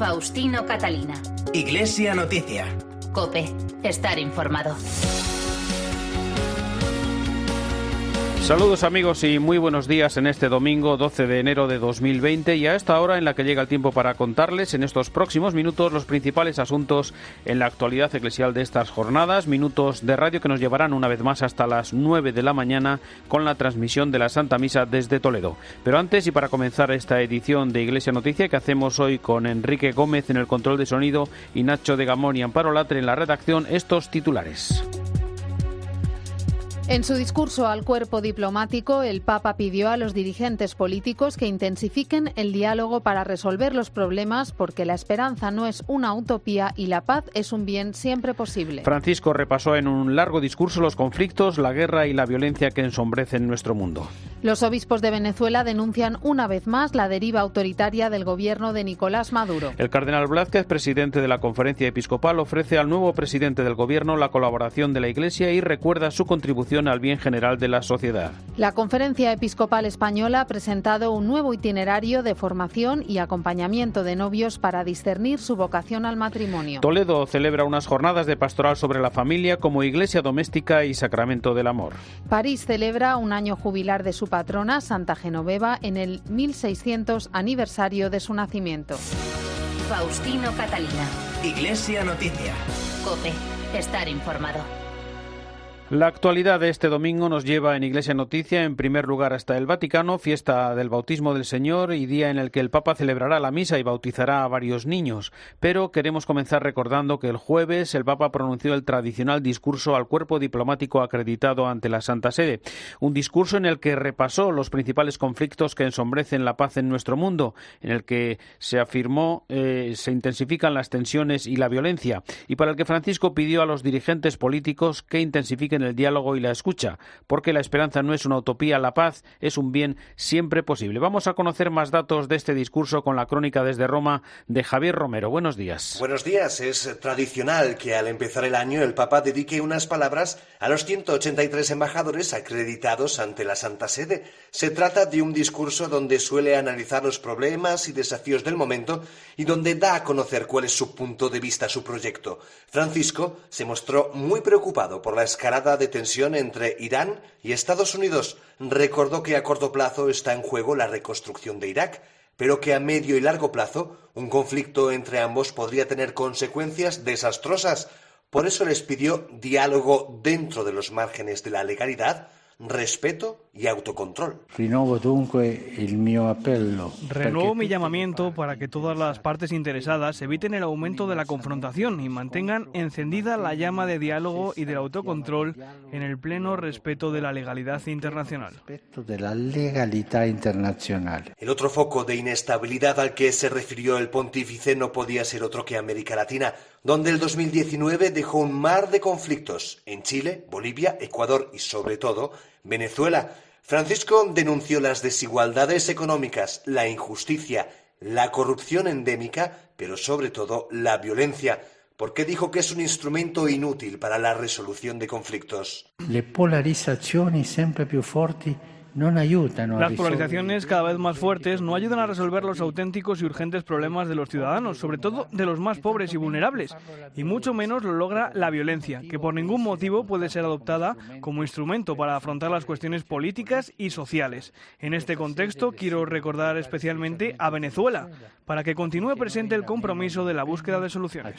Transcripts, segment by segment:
Faustino Catalina. Iglesia Noticia. COPE. Estar informado. Saludos amigos y muy buenos días en este domingo 12 de enero de 2020 y a esta hora en la que llega el tiempo para contarles en estos próximos minutos los principales asuntos en la actualidad eclesial de estas jornadas, minutos de radio que nos llevarán una vez más hasta las 9 de la mañana con la transmisión de la Santa Misa desde Toledo. Pero antes y para comenzar esta edición de Iglesia Noticia que hacemos hoy con Enrique Gómez en el control de sonido y Nacho de Gamón y Amparo Latre en la redacción, estos titulares. En su discurso al cuerpo diplomático, el Papa pidió a los dirigentes políticos que intensifiquen el diálogo para resolver los problemas porque la esperanza no es una utopía y la paz es un bien siempre posible. Francisco repasó en un largo discurso los conflictos, la guerra y la violencia que ensombrecen nuestro mundo. Los obispos de Venezuela denuncian una vez más la deriva autoritaria del gobierno de Nicolás Maduro. El cardenal Blázquez, presidente de la Conferencia Episcopal, ofrece al nuevo presidente del gobierno la colaboración de la Iglesia y recuerda su contribución al bien general de la sociedad. La Conferencia Episcopal Española ha presentado un nuevo itinerario de formación y acompañamiento de novios para discernir su vocación al matrimonio. Toledo celebra unas jornadas de pastoral sobre la familia como iglesia doméstica y sacramento del amor. París celebra un año jubilar de su patrona, Santa Genoveva, en el 1600 aniversario de su nacimiento. Faustino Catalina. Iglesia Noticia. COPE. Estar informado. La actualidad de este domingo nos lleva en Iglesia Noticia en primer lugar hasta el Vaticano, fiesta del bautismo del Señor y día en el que el Papa celebrará la misa y bautizará a varios niños. Pero queremos comenzar recordando que el jueves el Papa pronunció el tradicional discurso al cuerpo diplomático acreditado ante la Santa Sede. Un discurso en el que repasó los principales conflictos que ensombrecen la paz en nuestro mundo, en el que se afirmó se intensifican las tensiones y la violencia, y para el que Francisco pidió a los dirigentes políticos que intensifiquen el diálogo y la escucha, porque la esperanza no es una utopía, la paz es un bien siempre posible. Vamos a conocer más datos de este discurso con la crónica desde Roma de Javier Romero. Buenos días. Buenos días. Es tradicional que al empezar el año el Papa dedique unas palabras a los 183 embajadores acreditados ante la Santa Sede. Se trata de un discurso donde suele analizar los problemas y desafíos del momento y donde da a conocer cuál es su punto de vista, su proyecto. Francisco se mostró muy preocupado por la escalada de tensión entre Irán y Estados Unidos. Recordó que a corto plazo está en juego la reconstrucción de Irak, pero que a medio y largo plazo un conflicto entre ambos podría tener consecuencias desastrosas. Por eso les pidió diálogo dentro de los márgenes de la legalidad, respeto y autocontrol. Renuevo mi llamamiento para que todas las partes interesadas eviten el aumento de la confrontación y mantengan encendida la llama de diálogo y del autocontrol en el pleno respeto de la legalidad internacional. El otro foco de inestabilidad al que se refirió el pontífice no podía ser otro que América Latina, donde el 2019 dejó un mar de conflictos en Chile, Bolivia, Ecuador y sobre todo Venezuela. Francisco denunció las desigualdades económicas, la injusticia, la corrupción endémica, pero sobre todo la violencia, porque dijo que es un instrumento inútil para la resolución de conflictos. Las polarizaciones cada vez más fuertes no ayudan a resolver los auténticos y urgentes problemas de los ciudadanos, sobre todo de los más pobres y vulnerables, y mucho menos lo logra la violencia, que por ningún motivo puede ser adoptada como instrumento para afrontar las cuestiones políticas y sociales. En este contexto quiero recordar especialmente a Venezuela, para que continúe presente el compromiso de la búsqueda de soluciones.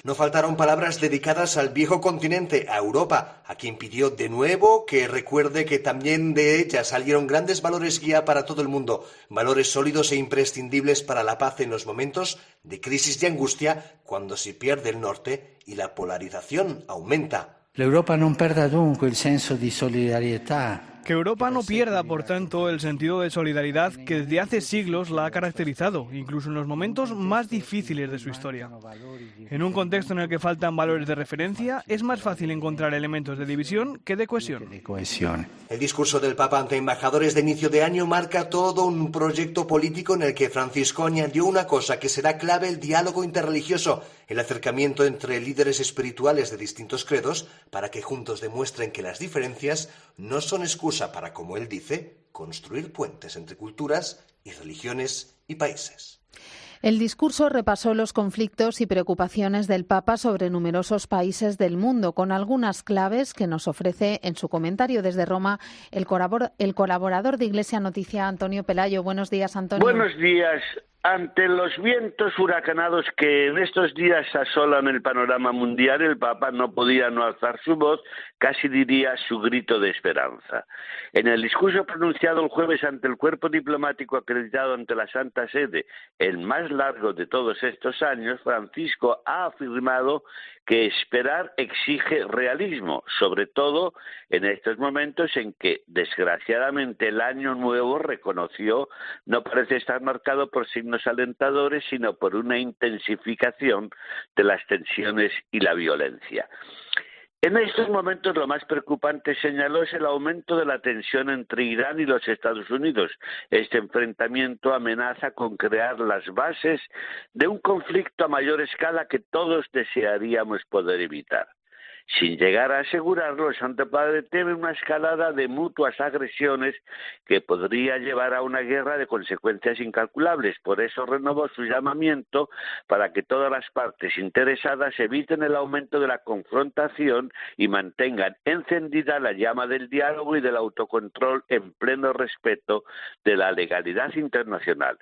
No faltaron palabras dedicadas al viejo continente, a Europa, a quien pidió de nuevo que recuerde que también de ella salieron grandes valores guía para todo el mundo, valores sólidos e imprescindibles para la paz en los momentos de crisis y angustia, cuando se pierde el norte y la polarización aumenta. L'Europa non perda dunque il senso di solidarietà. Que Europa no pierda, por tanto, el sentido de solidaridad que desde hace siglos la ha caracterizado, incluso en los momentos más difíciles de su historia. En un contexto en el que faltan valores de referencia, es más fácil encontrar elementos de división que de cohesión. El discurso del Papa ante embajadores de inicio de año marca todo un proyecto político en el que Francisco añadió una cosa que será clave: el diálogo interreligioso, el acercamiento entre líderes espirituales de distintos credos para que juntos demuestren que las diferencias no son excusa para, como él dice, construir puentes entre culturas y religiones y países. El discurso repasó los conflictos y preocupaciones del Papa sobre numerosos países del mundo, con algunas claves que nos ofrece en su comentario desde Roma el colaborador de Iglesia Noticia, Antonio Pelayo. Buenos días, Antonio. Buenos días. Ante los vientos huracanados que en estos días asolan el panorama mundial, el Papa no podía no alzar su voz, casi diría su grito de esperanza. En el discurso pronunciado el jueves ante el cuerpo diplomático acreditado ante la Santa Sede, el más largo de todos estos años, Francisco ha afirmado que esperar exige realismo, sobre todo en estos momentos en que, desgraciadamente, el año nuevo, reconoció, no parece estar marcado por signos alentadores, sino por una intensificación de las tensiones y la violencia. En estos momentos lo más preocupante, señaló, es el aumento de la tensión entre Irán y los Estados Unidos. Este enfrentamiento amenaza con crear las bases de un conflicto a mayor escala que todos desearíamos poder evitar. Sin llegar a asegurarlo, el Santo Padre teme una escalada de mutuas agresiones que podría llevar a una guerra de consecuencias incalculables. Por eso renovó su llamamiento para que todas las partes interesadas eviten el aumento de la confrontación y mantengan encendida la llama del diálogo y del autocontrol en pleno respeto de la legalidad internacional.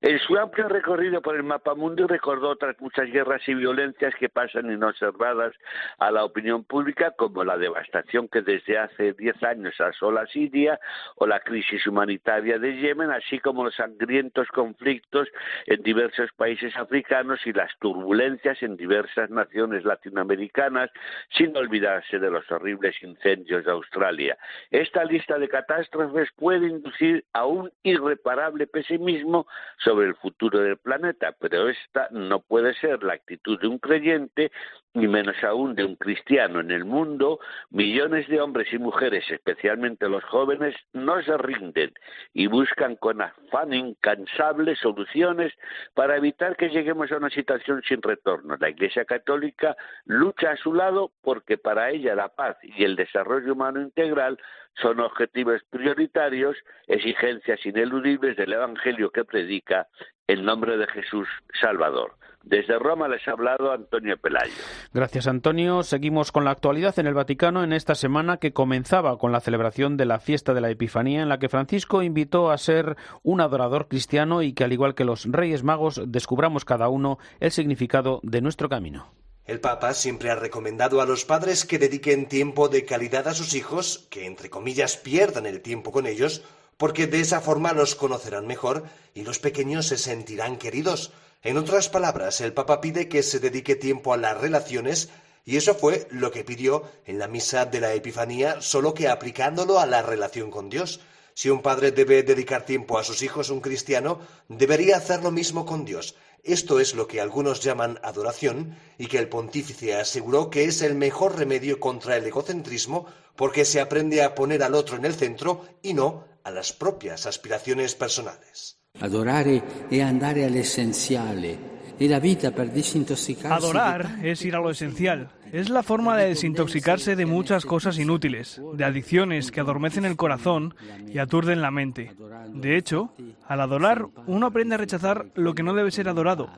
En su amplio recorrido por el mapamundo recordó otras muchas guerras y violencias que pasan inobservadas a la opinión pública, como la devastación que desde hace 10 años asola Siria o la crisis humanitaria de Yemen, así como los sangrientos conflictos en diversos países africanos y las turbulencias en diversas naciones latinoamericanas, sin olvidarse de los horribles incendios de Australia. Esta lista de catástrofes puede inducir a un irreparable pesimismo sobre el futuro del planeta, pero esta no puede ser la actitud de un creyente, ni menos aún de un cristiano. En el mundo, millones de hombres y mujeres, especialmente los jóvenes, no se rinden y buscan con afán incansable soluciones para evitar que lleguemos a una situación sin retorno. La Iglesia Católica lucha a su lado porque para ella la paz y el desarrollo humano integral son objetivos prioritarios, exigencias ineludibles del Evangelio que predica en nombre de Jesús Salvador. Desde Roma les ha hablado Antonio Pelayo. Gracias, Antonio. Seguimos con la actualidad en el Vaticano en esta semana que comenzaba con la celebración de la fiesta de la Epifanía, en la que Francisco invitó a ser un adorador cristiano y que, al igual que los Reyes Magos, descubramos cada uno el significado de nuestro camino. El Papa siempre ha recomendado a los padres que dediquen tiempo de calidad a sus hijos, que entre comillas pierdan el tiempo con ellos, porque de esa forma los conocerán mejor y los pequeños se sentirán queridos. En otras palabras, el Papa pide que se dedique tiempo a las relaciones, y eso fue lo que pidió en la misa de la Epifanía, solo que aplicándolo a la relación con Dios. Si un padre debe dedicar tiempo a sus hijos, un cristiano debería hacer lo mismo con Dios. Esto es lo que algunos llaman adoración y que el pontífice aseguró que es el mejor remedio contra el egocentrismo, porque se aprende a poner al otro en el centro y no a las propias aspiraciones personales. Adorare è andare all'essenziale. La vida per desintoxicarse. Adorar es ir a lo esencial. Es la forma de desintoxicarse de muchas cosas inútiles, de adicciones que adormecen el corazón y aturden la mente. De hecho, al adorar, uno aprende a rechazar lo que no debe ser adorado.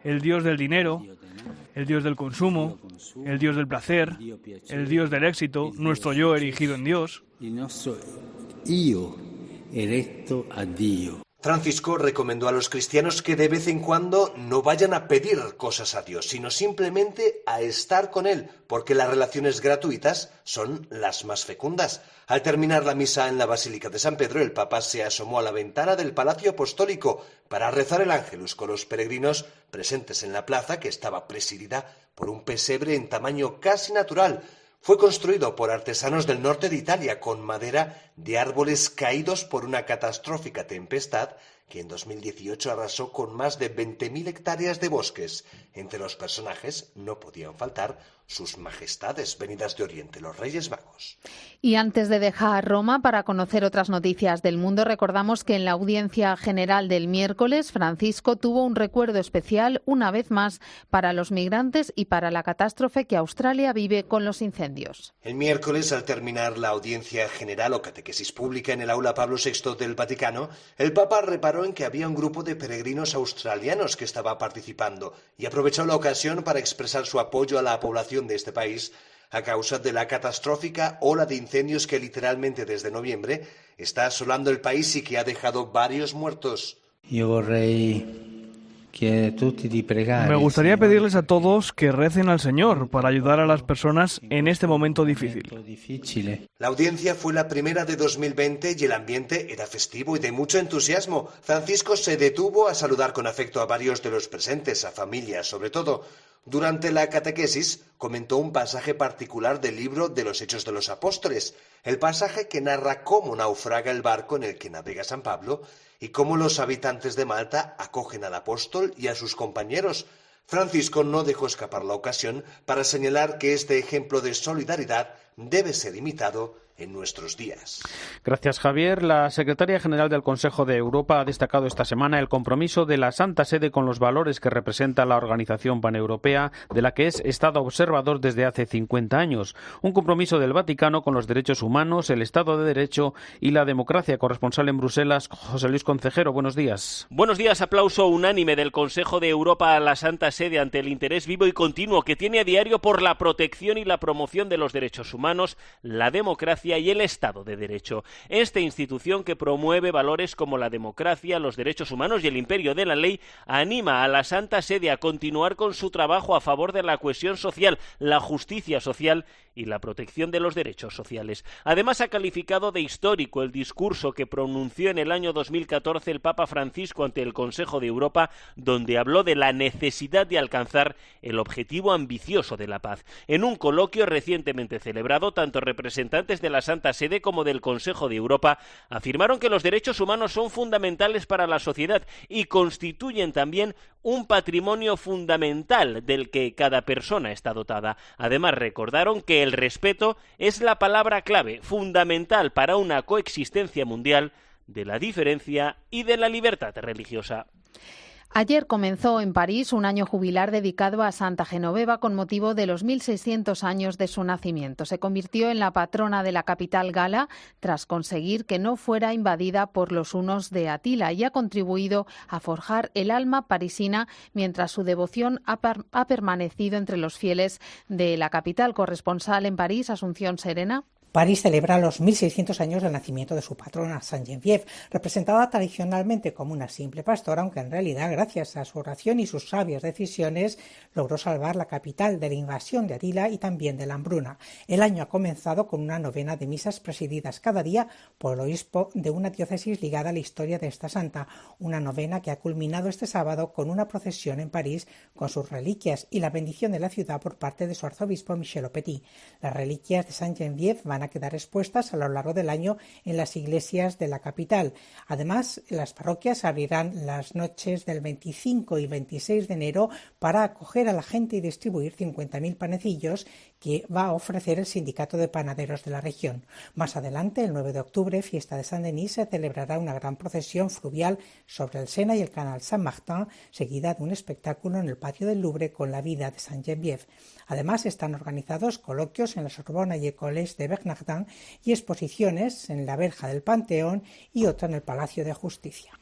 El Dios del dinero, el Dios del consumo, el Dios del placer, el Dios del éxito, nuestro yo erigido en Dios. Il nostro io eretto a Dio. Francisco recomendó a los cristianos que de vez en cuando no vayan a pedir cosas a Dios, sino simplemente a estar con Él, porque las relaciones gratuitas son las más fecundas. Al terminar la misa en la Basílica de San Pedro, el Papa se asomó a la ventana del Palacio Apostólico para rezar el Ángelus con los peregrinos presentes en la plaza, que estaba presidida por un pesebre en tamaño casi natural. Fue construido por artesanos del norte de Italia con madera de árboles caídos por una catastrófica tempestad que en 2018 arrasó con más de 20.000 hectáreas de bosques. Entre los personajes no podían faltar sus majestades venidas de Oriente, los Reyes Magos. Y antes de dejar Roma para conocer otras noticias del mundo, recordamos que en la audiencia general del miércoles, Francisco tuvo un recuerdo especial, una vez más, para los migrantes y para la catástrofe que Australia vive con los incendios. El miércoles, al terminar la audiencia general o catequesis pública en el aula Pablo VI del Vaticano, el Papa reparó reparó en que había un grupo de peregrinos australianos que estaba participando y aprovechó la ocasión para expresar su apoyo a la población de este país a causa de la catastrófica ola de incendios que literalmente desde noviembre está asolando el país y que ha dejado varios muertos. Me gustaría pedirles a todos que recen al Señor para ayudar a las personas en este momento difícil. La audiencia fue la primera de 2020 y el ambiente era festivo y de mucho entusiasmo. Francisco se detuvo a saludar con afecto a varios de los presentes, a familias sobre todo. Durante la catequesis comentó un pasaje particular del libro de los Hechos de los Apóstoles, el pasaje que narra cómo naufraga el barco en el que navega San Pablo y cómo los habitantes de Malta acogen al apóstol y a sus compañeros. Francisco no dejó escapar la ocasión para señalar que este ejemplo de solidaridad debe ser imitado en nuestros días. Gracias, Javier. La secretaria general del Consejo de Europa ha destacado esta semana el compromiso de la Santa Sede con los valores que representa la organización paneuropea, de la que es Estado observador desde hace 50 años. Un compromiso del Vaticano con los derechos humanos, el Estado de Derecho y la democracia. Corresponsal en Bruselas, José Luis Concejero, buenos días. Buenos días. Aplauso unánime del Consejo de Europa a la Santa Sede ante el interés vivo y continuo que tiene a diario por la protección y la promoción de los derechos humanos, la democracia y el Estado de Derecho. Esta institución, que promueve valores como la democracia, los derechos humanos y el imperio de la ley, anima a la Santa Sede a continuar con su trabajo a favor de la cohesión social, la justicia social y la protección de los derechos sociales. Además, ha calificado de histórico el discurso que pronunció en el año 2014 el Papa Francisco ante el Consejo de Europa, donde habló de la necesidad de alcanzar el objetivo ambicioso de la paz. En un coloquio recientemente celebrado, tanto representantes de la Santa Sede como del Consejo de Europa afirmaron que los derechos humanos son fundamentales para la sociedad y constituyen también un patrimonio fundamental del que cada persona está dotada. Además, recordaron que el respeto es la palabra clave, fundamental para una coexistencia mundial de la diferencia y de la libertad religiosa. Ayer comenzó en París un año jubilar dedicado a Santa Genoveva con motivo de los 1600 años de su nacimiento. Se convirtió en la patrona de la capital gala tras conseguir que no fuera invadida por los hunos de Atila y ha contribuido a forjar el alma parisina mientras su devoción ha permanecido entre los fieles de la capital. Corresponsal en París, Asunción Serena. París celebra los 1600 años del nacimiento de su patrona, Sainte Geneviève, representada tradicionalmente como una simple pastora, aunque en realidad, gracias a su oración y sus sabias decisiones, logró salvar la capital de la invasión de Atila y también de la hambruna. El año ha comenzado con una novena de misas presididas cada día por el obispo de una diócesis ligada a la historia de esta santa, una novena que ha culminado este sábado con una procesión en París con sus reliquias y la bendición de la ciudad por parte de su arzobispo Michel Aupetit. Las reliquias de Sainte Geneviève van a quedar expuestas a lo largo del año en las iglesias de la capital. Además, las parroquias abrirán las noches del 25 y 26 de enero para acoger a la gente y distribuir 50.000 panecillos que va a ofrecer el Sindicato de Panaderos de la región. Más adelante, el 9 de octubre, fiesta de Saint-Denis, se celebrará una gran procesión fluvial sobre el Sena y el canal Saint-Martin, seguida de un espectáculo en el patio del Louvre con la vida de Sainte Geneviève. Además, están organizados coloquios en la Sorbona y el Collège de Bernardin y exposiciones en la verja del Panteón y otra en el Palacio de Justicia.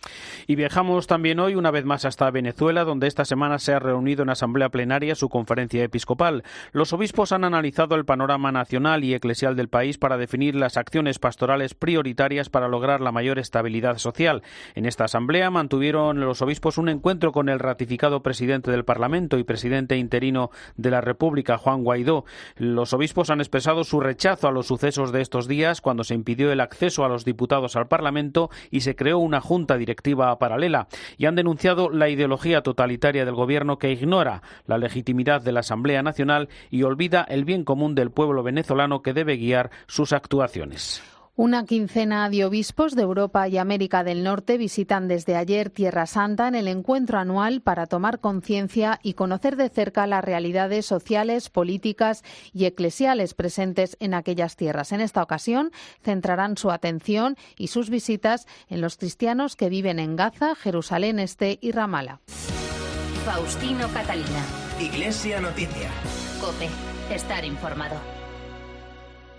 Y viajamos también hoy una vez más hasta Venezuela, donde esta semana se ha reunido en asamblea plenaria su conferencia episcopal. Los obispos han analizado el panorama nacional y eclesial del país para definir las acciones pastorales prioritarias para lograr la mayor estabilidad social. En esta asamblea mantuvieron los obispos un encuentro con el ratificado presidente del Parlamento y presidente interino de la República, Juan Guaidó. Los obispos han expresado su rechazo a los sucesos de estos días, cuando se impidió el acceso a los diputados al Parlamento y se creó una junta directiva paralela, y han denunciado la ideología totalitaria del gobierno que ignora la legitimidad de la Asamblea Nacional y olvida el bien común del pueblo venezolano que debe guiar sus actuaciones. Una quincena de obispos de Europa y América del Norte visitan desde ayer Tierra Santa en el encuentro anual para tomar conciencia y conocer de cerca las realidades sociales, políticas y eclesiales presentes en aquellas tierras. En esta ocasión centrarán su atención y sus visitas en los cristianos que viven en Gaza, Jerusalén Este y Ramala. Faustino Catalina. Iglesia Noticia. COPE. Estar informado.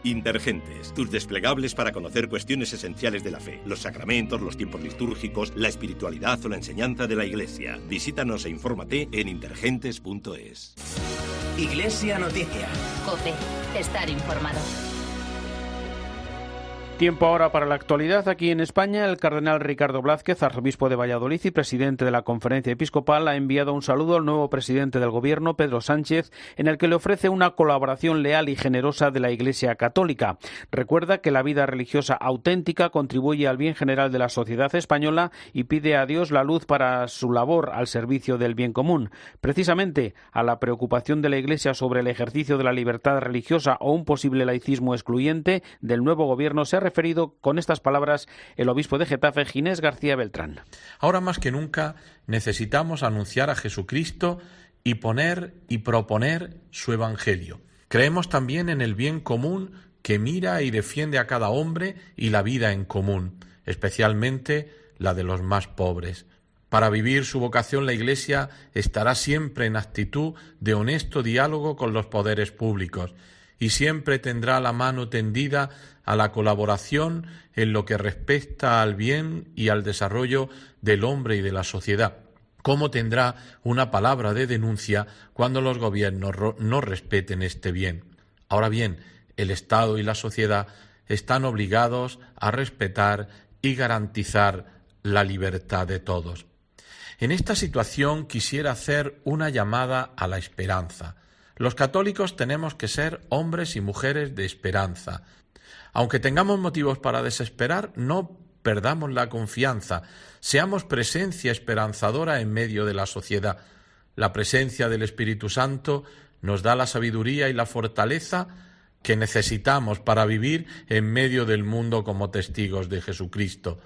Intergentes, tus desplegables para conocer cuestiones esenciales de la fe, los sacramentos, los tiempos litúrgicos, la espiritualidad o la enseñanza de la Iglesia. Visítanos e infórmate en intergentes.es. Iglesia Noticia. COPE. Estar informado. Tiempo ahora para la actualidad. Aquí en España, el cardenal Ricardo Blázquez, arzobispo de Valladolid y presidente de la Conferencia Episcopal, ha enviado un saludo al nuevo presidente del Gobierno, Pedro Sánchez, en el que le ofrece una colaboración leal y generosa de la Iglesia Católica. Recuerda que la vida religiosa auténtica contribuye al bien general de la sociedad española y pide a Dios la luz para su labor al servicio del bien común. Precisamente a la preocupación de la Iglesia sobre el ejercicio de la libertad religiosa o un posible laicismo excluyente del nuevo Gobierno se ha referido con estas palabras el obispo de Getafe, Ginés García Beltrán. Ahora más que nunca necesitamos anunciar a Jesucristo y poner y proponer su evangelio. Creemos también en el bien común que mira y defiende a cada hombre y la vida en común, especialmente la de los más pobres. Para vivir su vocación, la Iglesia estará siempre en actitud de honesto diálogo con los poderes públicos y siempre tendrá la mano tendida a la colaboración en lo que respecta al bien y al desarrollo del hombre y de la sociedad. ¿Cómo tendrá una palabra de denuncia cuando los gobiernos no respeten este bien? Ahora bien, el Estado y la sociedad están obligados a respetar y garantizar la libertad de todos. En esta situación quisiera hacer una llamada a la esperanza. Los católicos tenemos que ser hombres y mujeres de esperanza. Aunque tengamos motivos para desesperar, no perdamos la confianza. Seamos presencia esperanzadora en medio de la sociedad. La presencia del Espíritu Santo nos da la sabiduría y la fortaleza que necesitamos para vivir en medio del mundo como testigos de Jesucristo.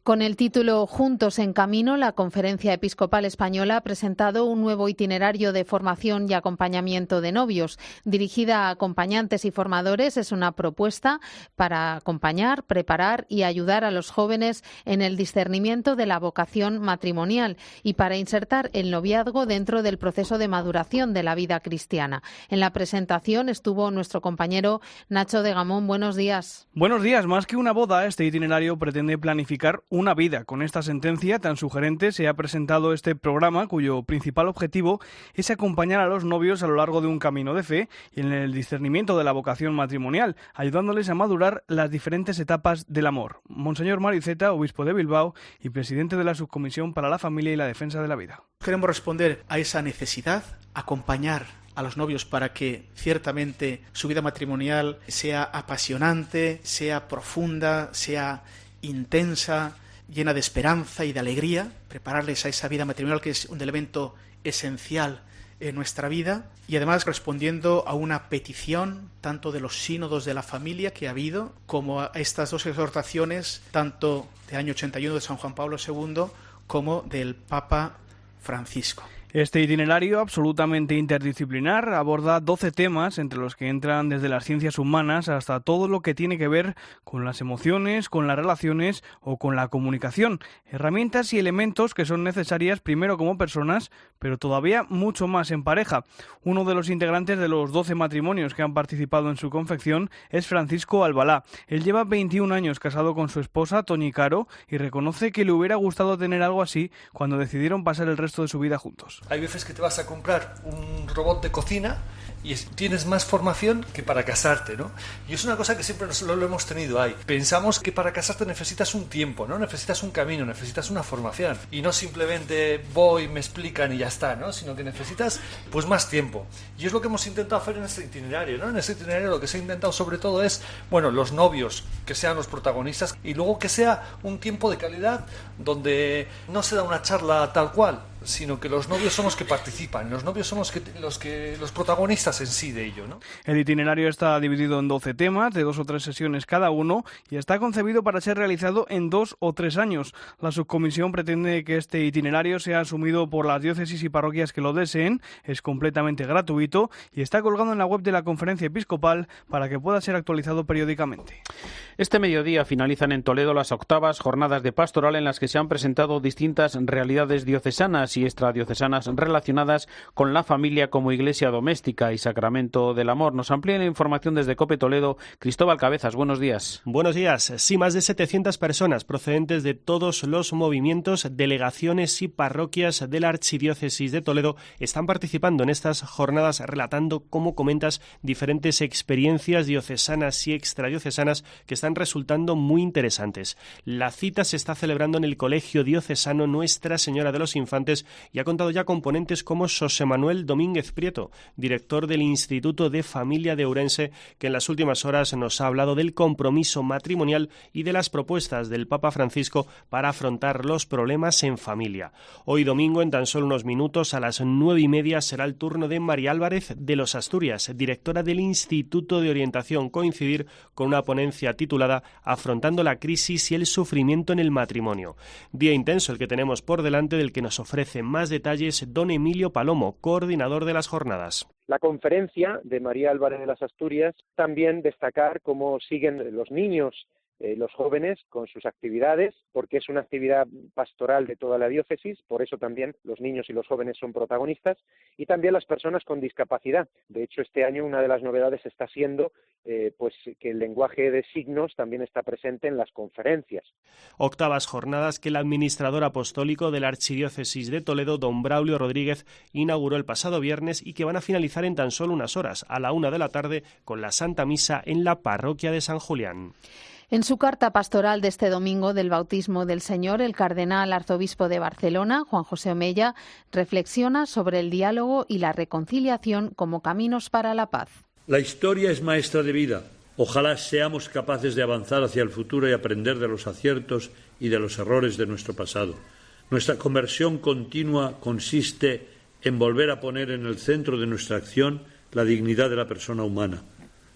Con el título Juntos en Camino, la Conferencia Episcopal Española ha presentado un nuevo itinerario de formación y acompañamiento de novios. Dirigida a acompañantes y formadores, es una propuesta para acompañar, preparar y ayudar a los jóvenes en el discernimiento de la vocación matrimonial y para insertar el noviazgo dentro del proceso de maduración de la vida cristiana. En la presentación estuvo nuestro compañero Nacho de Gamón. Buenos días. Buenos días. Más que una boda, este itinerario pretende planificar una vida. Con esta sentencia tan sugerente se ha presentado este programa cuyo principal objetivo es acompañar a los novios a lo largo de un camino de fe y en el discernimiento de la vocación matrimonial, ayudándoles a madurar las diferentes etapas del amor. Monseñor Mario Iceta, obispo de Bilbao y presidente de la Subcomisión para la Familia y la Defensa de la Vida. Queremos responder a esa necesidad, acompañar a los novios para que ciertamente su vida matrimonial sea apasionante, sea profunda, sea intensa, llena de esperanza y de alegría, prepararles a esa vida matrimonial que es un elemento esencial en nuestra vida y además respondiendo a una petición tanto de los sínodos de la familia que ha habido como a estas dos exhortaciones tanto del año 81 de San Juan Pablo II como del Papa Francisco. Este itinerario, absolutamente interdisciplinar, aborda 12 temas, entre los que entran desde las ciencias humanas hasta todo lo que tiene que ver con las emociones, con las relaciones o con la comunicación. Herramientas y elementos que son necesarias primero como personas, pero todavía mucho más en pareja. Uno de los integrantes de los 12 matrimonios que han participado en su confección es Francisco Albalá. Él lleva 21 años casado con su esposa, Toñi Caro, y reconoce que le hubiera gustado tener algo así cuando decidieron pasar el resto de su vida juntos. Hay veces que te vas a comprar un robot de cocina y tienes más formación que para casarte, ¿no? Y es una cosa que siempre lo hemos tenido ahí. Pensamos que para casarte necesitas un tiempo, ¿no? Necesitas un camino, necesitas una formación. Y no simplemente voy, me explican y ya está, ¿no? Sino que necesitas, pues, más tiempo. Y es lo que hemos intentado hacer en este itinerario, ¿no? En este itinerario lo que se ha intentado sobre todo es, bueno, los novios que sean los protagonistas y luego que sea un tiempo de calidad donde no se da una charla tal cual, sino que los novios son los que participan, los novios son los protagonistas en sí de ello, ¿no? El itinerario está dividido en 12 temas, de 2 o 3 sesiones cada uno, y está concebido para ser realizado en 2 o 3 años. La subcomisión pretende que este itinerario sea asumido por las diócesis y parroquias que lo deseen, es completamente gratuito y está colgado en la web de la Conferencia Episcopal para que pueda ser actualizado periódicamente. Este mediodía finalizan en Toledo las 8ª jornadas de pastoral en las que se han presentado distintas realidades diocesanas diocesanas y extradiocesanas relacionadas con la familia como iglesia doméstica y sacramento del amor. Nos amplía la información desde COPE Toledo, Cristóbal Cabezas. Buenos días. Buenos días. Sí, más de 700 personas procedentes de todos los movimientos, delegaciones y parroquias de la Archidiócesis de Toledo están participando en estas jornadas relatando, como comentas, diferentes experiencias diocesanas y extradiocesanas que están resultando muy interesantes. La cita se está celebrando en el Colegio Diocesano Nuestra Señora de los Infantes y ha contado ya con ponentes como José Manuel Domínguez Prieto, director del Instituto de Familia de Ourense, que en las últimas horas nos ha hablado del compromiso matrimonial y de las propuestas del Papa Francisco para afrontar los problemas en familia. Hoy domingo, en tan solo unos minutos, a las 9:30, será el turno de María Álvarez de los Asturias, directora del Instituto de Orientación, coincidir con una ponencia titulada Afrontando la crisis y el sufrimiento en el matrimonio. Día intenso el que tenemos por delante, del que nos ofrece más detalles don Emilio Palomo, coordinador de las jornadas. La conferencia de María Álvarez de las Asturias, también destacar cómo siguen los niños, los jóvenes con sus actividades, porque es una actividad pastoral de toda la diócesis, por eso también los niños y los jóvenes son protagonistas, y también las personas con discapacidad. De hecho, este año una de las novedades está siendo pues que el lenguaje de signos también está presente en las conferencias. Octavas jornadas que el administrador apostólico de la Archidiócesis de Toledo, don Braulio Rodríguez, inauguró el pasado viernes y que van a finalizar en tan solo unas horas, a la 1 de la tarde, con la Santa Misa en la parroquia de San Julián. En su carta pastoral de este domingo del bautismo del Señor, el cardenal arzobispo de Barcelona, Juan José Omella, reflexiona sobre el diálogo y la reconciliación como caminos para la paz. La historia es maestra de vida. Ojalá seamos capaces de avanzar hacia el futuro y aprender de los aciertos y de los errores de nuestro pasado. Nuestra conversión continua consiste en volver a poner en el centro de nuestra acción la dignidad de la persona humana.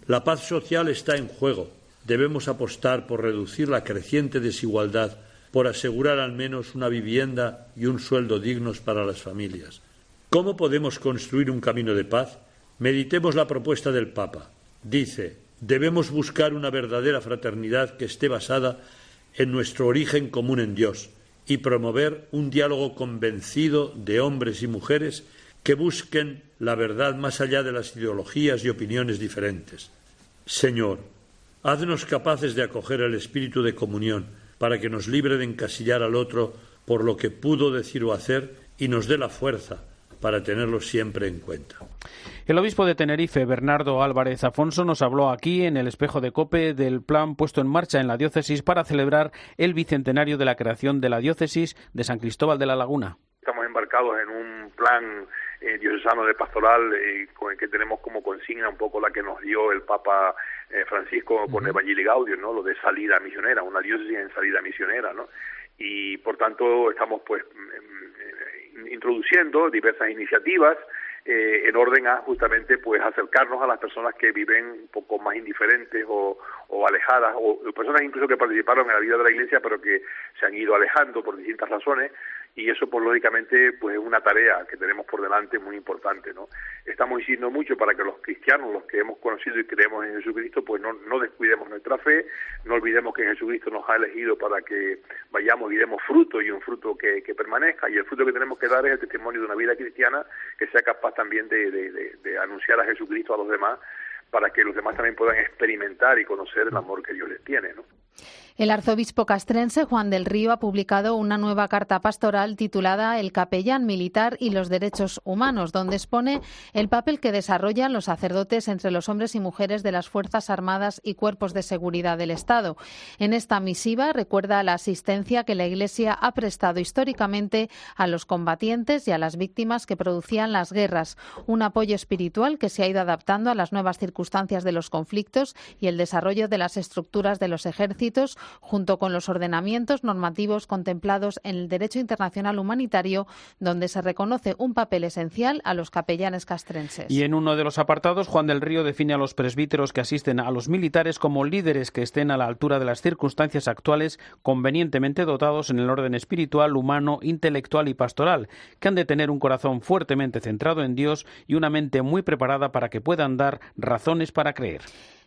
La paz social está en juego. Debemos apostar por reducir la creciente desigualdad, por asegurar al menos una vivienda y un sueldo dignos para las familias. ¿Cómo podemos construir un camino de paz? Meditemos la propuesta del Papa. Dice, debemos buscar una verdadera fraternidad que esté basada en nuestro origen común en Dios y promover un diálogo convencido de hombres y mujeres que busquen la verdad más allá de las ideologías y opiniones diferentes. Señor, haznos capaces de acoger el espíritu de comunión para que nos libre de encasillar al otro por lo que pudo decir o hacer y nos dé la fuerza para tenerlo siempre en cuenta. El obispo de Tenerife, Bernardo Álvarez Afonso, nos habló aquí en el Espejo de COPE del plan puesto en marcha en la diócesis para celebrar el bicentenario de la creación de la diócesis de San Cristóbal de la Laguna. Estamos embarcados en un plan diocesano de pastoral con el que tenemos como consigna un poco la que nos dio el Papa Francisco con Evangelii Gaudium, ¿no? Lo de salida misionera, una diócesis en salida misionera, ¿no? Y por tanto estamos pues introduciendo diversas iniciativas en orden a justamente pues acercarnos a las personas que viven un poco más indiferentes o alejadas, o personas incluso que participaron en la vida de la Iglesia pero que se han ido alejando por distintas razones, y eso pues lógicamente pues es una tarea que tenemos por delante muy importante, ¿no? Estamos insistiendo mucho para que los cristianos, los que hemos conocido y creemos en Jesucristo, pues no descuidemos nuestra fe, no olvidemos que Jesucristo nos ha elegido para que vayamos y demos fruto, y un fruto que permanezca, y el fruto que tenemos que dar es el testimonio de una vida cristiana que sea capaz también de anunciar a Jesucristo a los demás, para que los demás también puedan experimentar y conocer el amor que Dios les tiene, ¿no? El arzobispo castrense Juan del Río ha publicado una nueva carta pastoral titulada El capellán militar y los derechos humanos, donde expone el papel que desarrollan los sacerdotes entre los hombres y mujeres de las Fuerzas Armadas y cuerpos de seguridad del Estado. En esta misiva recuerda la asistencia que la Iglesia ha prestado históricamente a los combatientes y a las víctimas que producían las guerras, un apoyo espiritual que se ha ido adaptando a las nuevas circunstancias de los conflictos y el desarrollo de las estructuras de los ejércitos, junto con los ordenamientos normativos contemplados en el derecho internacional humanitario, donde se reconoce un papel esencial a los capellanes castrenses. Y en uno de los apartados, Juan del Río define a los presbíteros que asisten a los militares como líderes que estén a la altura de las circunstancias actuales, convenientemente dotados en el orden espiritual, humano, intelectual y pastoral, que han de tener un corazón fuertemente centrado en Dios y una mente muy preparada para que puedan dar razones para creer.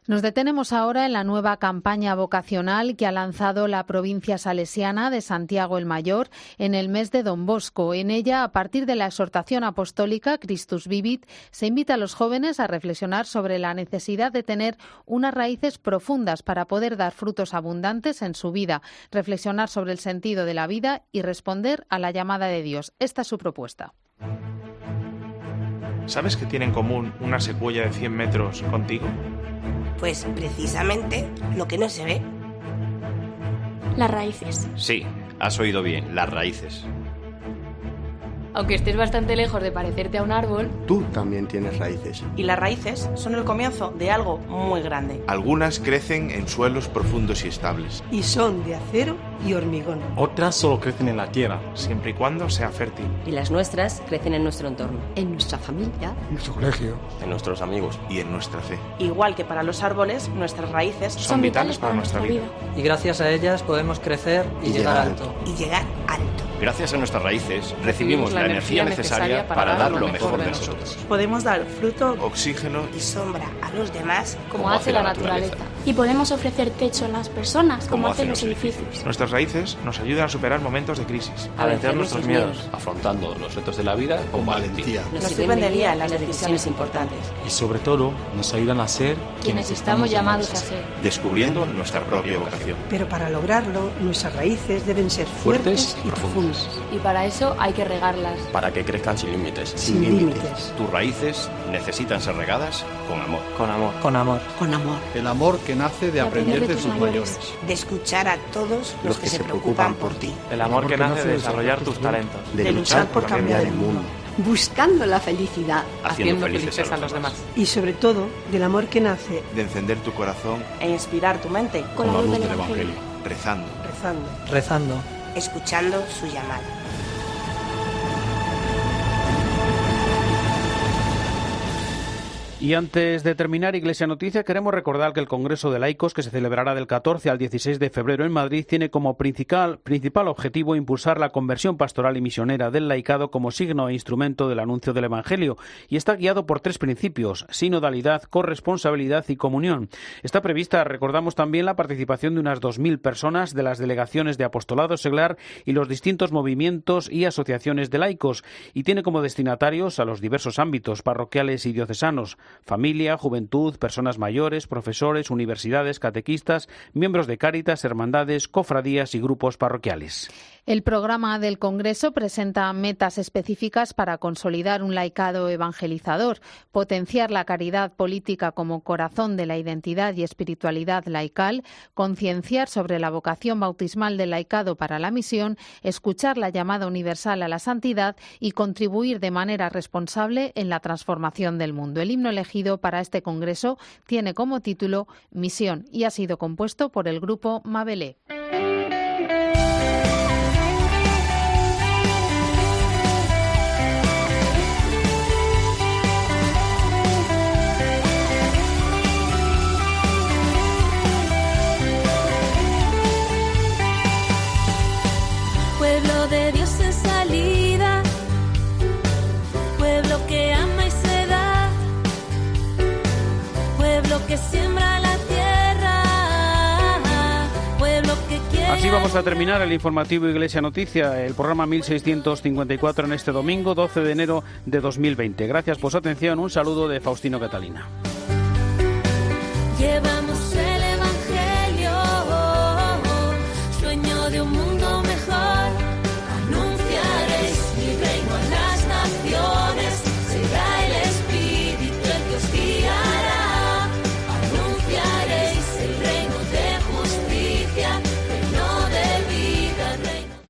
Nos detenemos ahora en la nueva campaña vocacional que ha lanzado la provincia salesiana de Santiago el Mayor en el mes de Don Bosco. En ella, a partir de la exhortación apostólica Christus Vivit, se invita a los jóvenes a reflexionar sobre la necesidad de tener unas raíces profundas para poder dar frutos abundantes en su vida, reflexionar sobre el sentido de la vida y responder a la llamada de Dios. Esta es su propuesta. ¿Sabes que tiene en común una secuoya de 100 metros contigo? Pues precisamente lo que no se ve. Las raíces. Sí, has oído bien, las raíces. Aunque estés bastante lejos de parecerte a un árbol, tú también tienes raíces. Y las raíces son el comienzo de algo muy grande. Algunas crecen en suelos profundos y estables. Y son de acero y hormigón. Otras solo crecen en la tierra, siempre y cuando sea fértil. Y las nuestras crecen en nuestro entorno. En nuestra familia. En nuestro colegio. En nuestros amigos. Y en nuestra fe. Igual que para los árboles, nuestras raíces son vitales para nuestra vida. Y gracias a ellas podemos crecer y llegar alto. Y llegar alto. Gracias a nuestras raíces recibimos la energía necesaria para dar lo mejor de nosotros. Podemos dar fruto, oxígeno y sombra a los demás como hace la naturaleza. Y podemos ofrecer techo a las personas como hacen los edificios. Nuestras raíces nos ayudan a superar momentos de crisis, a vencer nuestros miedos, afrontando los retos de la vida con valentía. Nos sirven de guía en las decisiones importantes. Y sobre todo nos ayudan a ser quienes estamos llamados a ser. Descubriendo nuestra propia vocación. Pero para lograrlo, nuestras raíces deben ser fuertes y profundas. Y para eso hay que regarlas. Para que crezcan sin límites. Sin límites. Tus raíces necesitan ser regadas con amor. Con amor. Con amor. Con amor. El amor que nace de aprender de tus mayores. De escuchar a todos los que se preocupan por ti. El amor que nace de desarrollar tus talentos. De luchar por cambiar el mundo. Buscando la felicidad. Haciendo felices a los demás. Y sobre todo, del amor que nace. De encender tu corazón. E inspirar tu mente. Con la luz del Evangelio. Rezando. Rezando. Rezando. Escuchando su llamada. Y antes de terminar, Iglesia Noticia, queremos recordar que el Congreso de Laicos, que se celebrará del 14 al 16 de febrero en Madrid, tiene como principal objetivo impulsar la conversión pastoral y misionera del laicado como signo e instrumento del anuncio del Evangelio, y está guiado por 3 principios: sinodalidad, corresponsabilidad y comunión. Está prevista, recordamos también, la participación de unas 2.000 personas de las delegaciones de apostolado seglar y los distintos movimientos y asociaciones de laicos, y tiene como destinatarios a los diversos ámbitos parroquiales y diocesanos: familia, juventud, personas mayores, profesores, universidades, catequistas, miembros de Cáritas, hermandades, cofradías y grupos parroquiales. El programa del Congreso presenta metas específicas para consolidar un laicado evangelizador, potenciar la caridad política como corazón de la identidad y espiritualidad laical, concienciar sobre la vocación bautismal del laicado para la misión, escuchar la llamada universal a la santidad y contribuir de manera responsable en la transformación del mundo. El himno elegido para este Congreso tiene como título Misión y ha sido compuesto por el grupo Mabelé. Pueblo de Dios en salida, pueblo que ama y se da, pueblo que siembra la tierra, pueblo que quiere. Así vamos a terminar el informativo Iglesia Noticia, el programa 1654 en este domingo, 12 de enero de 2020. Gracias por su atención, un saludo de Faustino Catalina.